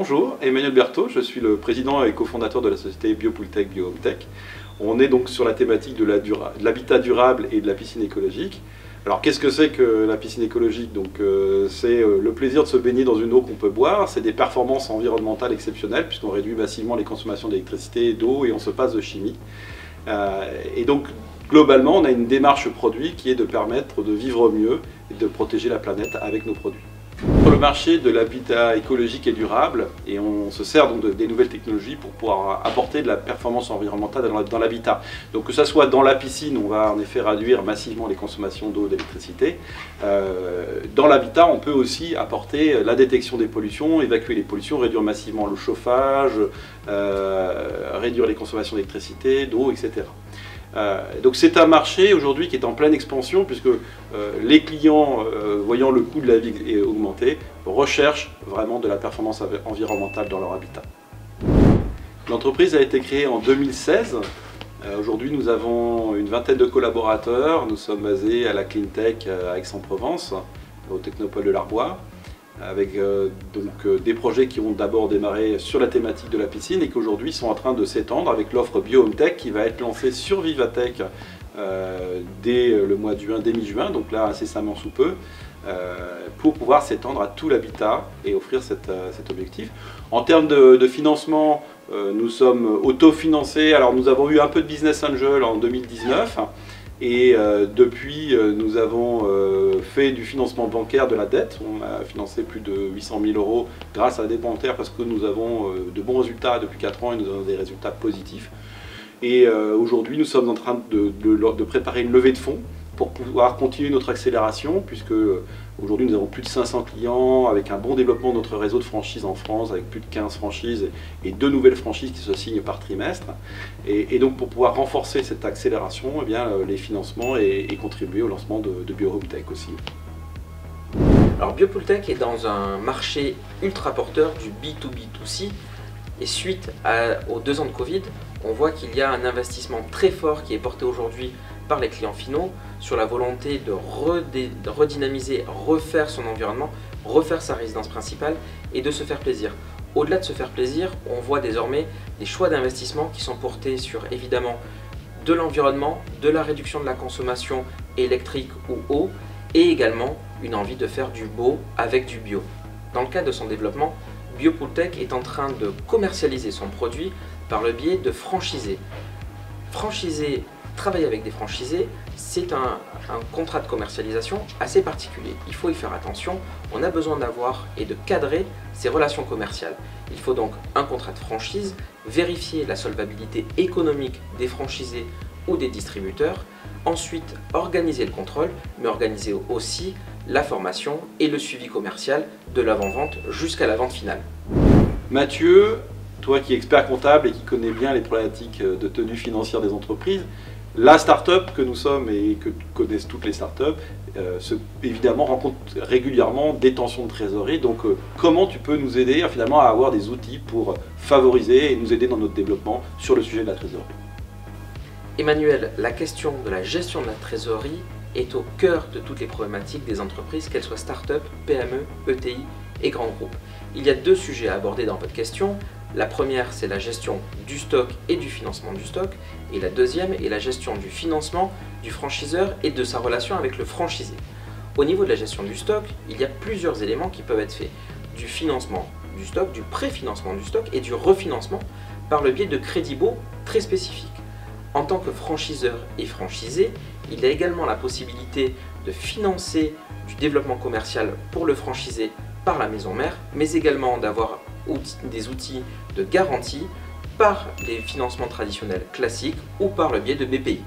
bonjour, Emmanuel Berthaud, je suis le président et cofondateur de la société Biopooltech BioHomeTech. On est donc sur la thématique de l'habitat durable et de la piscine écologique. Alors qu'est-ce que c'est que la piscine écologique? C'est le plaisir de se baigner dans une eau qu'on peut boire, c'est des performances environnementales exceptionnelles puisqu'on réduit massivement les consommations d'électricité et d'eau et on se passe de chimie. Et donc globalement on a une démarche produit qui est de permettre de vivre mieux et de protéger la planète avec nos produits. Sur le marché de l'habitat écologique et durable, et on se sert donc des nouvelles technologies pour pouvoir apporter de la performance environnementale dans l'habitat. Donc que ça soit dans la piscine, on va en effet réduire massivement les consommations d'eau et d'électricité. Dans l'habitat, on peut aussi apporter la détection des pollutions, évacuer les pollutions, réduire massivement le chauffage, réduire les consommations d'électricité, d'eau, etc. Donc c'est un marché aujourd'hui qui est en pleine expansion puisque les clients, voyant le coût de la vie augmenter, recherchent vraiment de la performance environnementale dans leur habitat. L'entreprise a été créée en 2016. Aujourd'hui nous avons une vingtaine de collaborateurs. Nous sommes basés à la Cleantech à Aix-en-Provence, au Technopole de l'Arbois, avec des projets qui ont d'abord démarré sur la thématique de la piscine et qui aujourd'hui sont en train de s'étendre avec l'offre BioHomeTech qui va être lancée sur Vivatech dès le mois de juin, dès mi-juin, donc là incessamment sous peu, pour pouvoir s'étendre à tout l'habitat et offrir cet objectif. En termes de financement, nous sommes autofinancés. Alors nous avons eu un peu de business angel en 2019. Et depuis, nous avons fait du financement bancaire de la dette. On a financé plus de 800 000 € grâce à la dette bancaire parce que nous avons de bons résultats depuis 4 ans et nous avons des résultats positifs. Et aujourd'hui, nous sommes en train de préparer une levée de fonds pour pouvoir continuer notre accélération puisque aujourd'hui nous avons plus de 500 clients avec un bon développement de notre réseau de franchises en France avec plus de 15 franchises et 2 nouvelles franchises qui se signent par trimestre. Et donc pour pouvoir renforcer cette accélération, eh bien, les financements et contribuer au lancement de BioHomeTech aussi. Alors Biopooltech est dans un marché ultra porteur du B2B2C et suite aux 2 ans de Covid, on voit qu'il y a un investissement très fort qui est porté aujourd'hui par les clients finaux sur la volonté de redynamiser, refaire son environnement, refaire sa résidence principale et de se faire plaisir. Au-delà de se faire plaisir, on voit désormais des choix d'investissement qui sont portés sur évidemment de l'environnement, de la réduction de la consommation électrique ou eau et également une envie de faire du beau avec du bio. Dans le cadre de son développement, Biopooltech est en train de commercialiser son produit par le biais de franchisés. Travailler avec des franchisés, c'est un contrat de commercialisation assez particulier. Il faut y faire attention, on a besoin d'avoir et de cadrer ses relations commerciales. Il faut donc un contrat de franchise, vérifier la solvabilité économique des franchisés ou des distributeurs, ensuite organiser le contrôle, mais organiser aussi la formation et le suivi commercial de l'avant-vente jusqu'à la vente finale. Mathieu, toi qui es expert comptable et qui connais bien les problématiques de tenue financière des entreprises, la start-up que nous sommes et que connaissent toutes les start-up, évidemment rencontre régulièrement des tensions de trésorerie. Donc comment tu peux nous aider finalement à avoir des outils pour favoriser et nous aider dans notre développement sur le sujet de la trésorerie? Emmanuel, la question de la gestion de la trésorerie est au cœur de toutes les problématiques des entreprises, qu'elles soient start-up, PME, ETI et grands groupes. Il y a 2 sujets à aborder dans votre question. La première, c'est la gestion du stock et du financement du stock. Et la deuxième est la gestion du financement du franchiseur et de sa relation avec le franchisé. Au niveau de la gestion du stock, il y a plusieurs éléments qui peuvent être faits. Du financement du stock, du préfinancement du stock et du refinancement par le biais de crédits baux très spécifiques. En tant que franchiseur et franchisé, il y a également la possibilité de financer du développement commercial pour le franchisé par la maison mère, mais également d'avoir des outils de garantie par les financements traditionnels classiques ou par le biais de BPI.